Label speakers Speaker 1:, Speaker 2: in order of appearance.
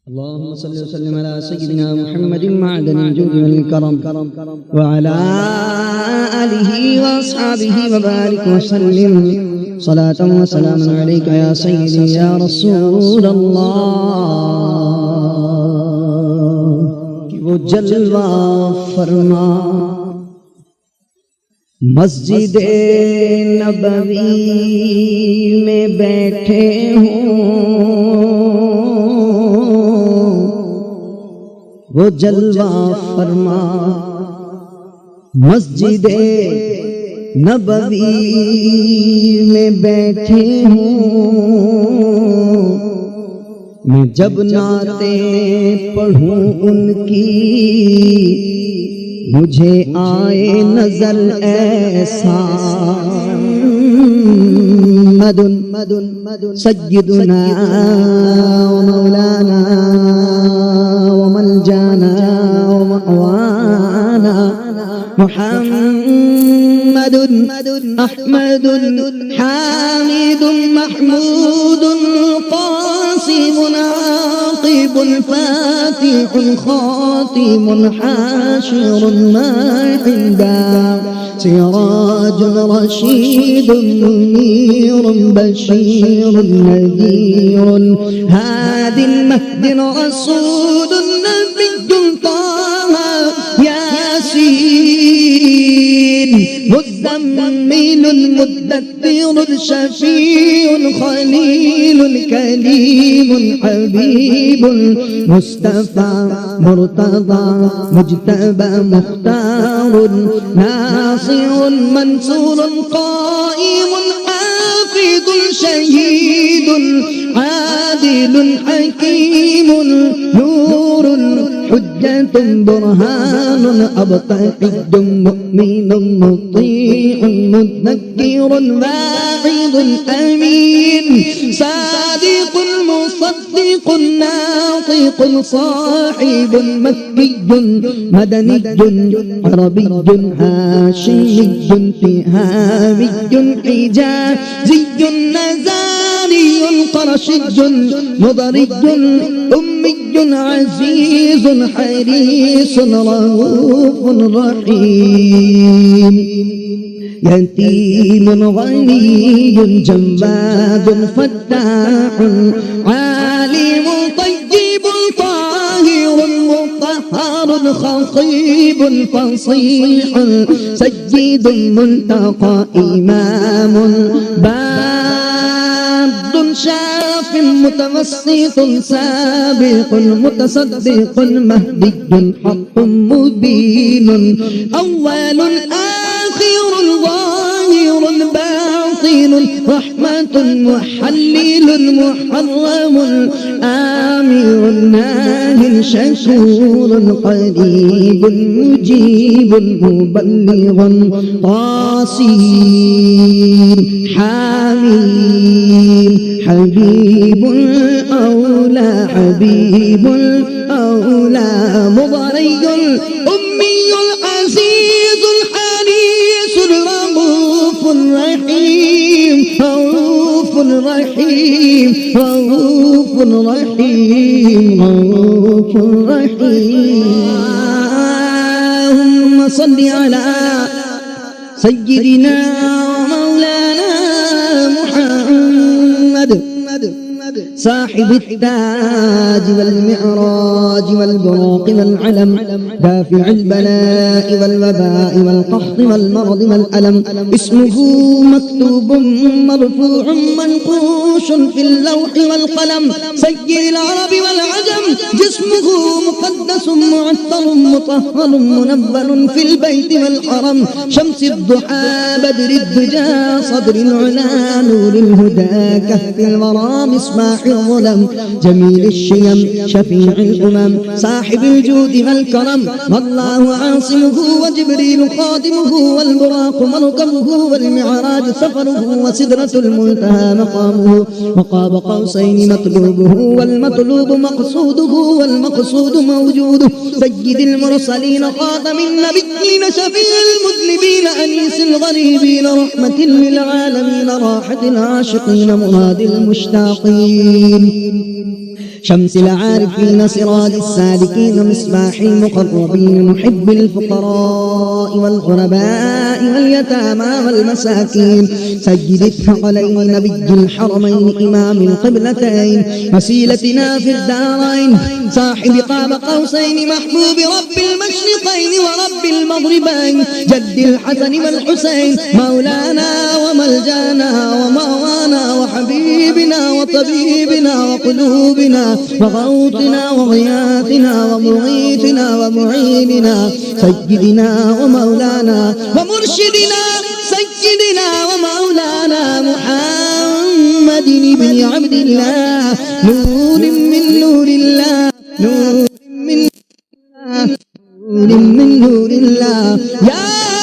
Speaker 1: اللهم صل وسلم على سيدنا محمد معدن الجود والكرم وعلى آله وأصحابه وبارك وسلم صلاة وسلاما عليك يا سيدي يا رسول الله। وہ جلوہ فرما مسجد نبوی میں بیٹھے ہوں، وہ جلوہ فرما مسجد نبوی میں بیٹھے ہوں، میں جب نعتیں پڑھوں ان کی مجھے آئے نظر ایسا محمد سیدنا ومولانا وملجانا ومأوانا محمد أحمد حامد محمود قاسم عاقب فاتح خاتم حاشر ماحدا سراج رشيد منير بشير نذير هاد مهد رسول النبي طه ياسين مزمل مدثر شفيع خليل كليم حبيب مصطفى مرتضى مجتبى مختار ناصر منصور قائم حافظ شهيد عادل حكيم نور حجة برهان أبطحي مؤمن مطيع مذكر واعظ أمين صادق مصدق ناطق صاحب مكي مدني عربي هاشمي تهامي حجازي نزاري قرشي مضري أمي عزيز حريص رؤوف رحيم يتيم غني جواد فتاح عالم طيب طاهر مطهر خطيب فصيح سيد ملتقى إمام باد شاف متوسط سابق متصدق مهدي حق مبين أول آخر ظاهر باطن رحمة محلل محرم آمر ناه شكور قريب مجيب مبلغ قاسين حميم حبيب الأولى حبيب الأولى مضري الأمي العزيز الحريص الرؤوف الرحيم رؤوف رحيم رؤوف رحيم رؤوف رحيم اللهم صل على سيدنا ومولانا محمد صاحب التاج والمعراج والبراق والعلم دافع البلاء والوباء والقحط والمرض والألم اسمه مكتوب مرفوع منقوش في اللوح والقلم سيد العرب والعجم جسمه مقدس معطر مطهر منبر في البيت والحرم شمس الضحى بدر الدجى صدر العلا نور الهدى كهف الورى مصباح الظلم جميل الشيم شفيع الأمم صاحب الجود والكرم والله عاصمه وجبريل خادمه والبراق مركبه والمعراج سفره وسدرة المنتهى مقامه وقاب قوسين مطلوبه والمطلوب مقصوده والمقصود موجوده سيد المرسلين خاتم النبيين شفيع المذنبين أنيس الغريبين رحمة للعالمين راحة العاشقين مراد المشتاقين شمس العارفين سراج السالكين مصباح المقربين محب الفقراء والغرباء واليتامى والمساكين سيد الثقلين نبي الحرمين إمام القبلتين وسيلتنا في الدارين صاحب قاب قوسين محبوب رب المشرقين ورب المغربين جد الحسن والحسين مولانا وملجانا وموانا وحبيبنا وطبيبنا وقلوبنا وغوثنا وغياثنا ومغيثنا ومعيننا سيدنا ومولانا ومرشدنا سيدنا ومولانا محمد بن عبد الله نور من نور الله نور من نور الله يا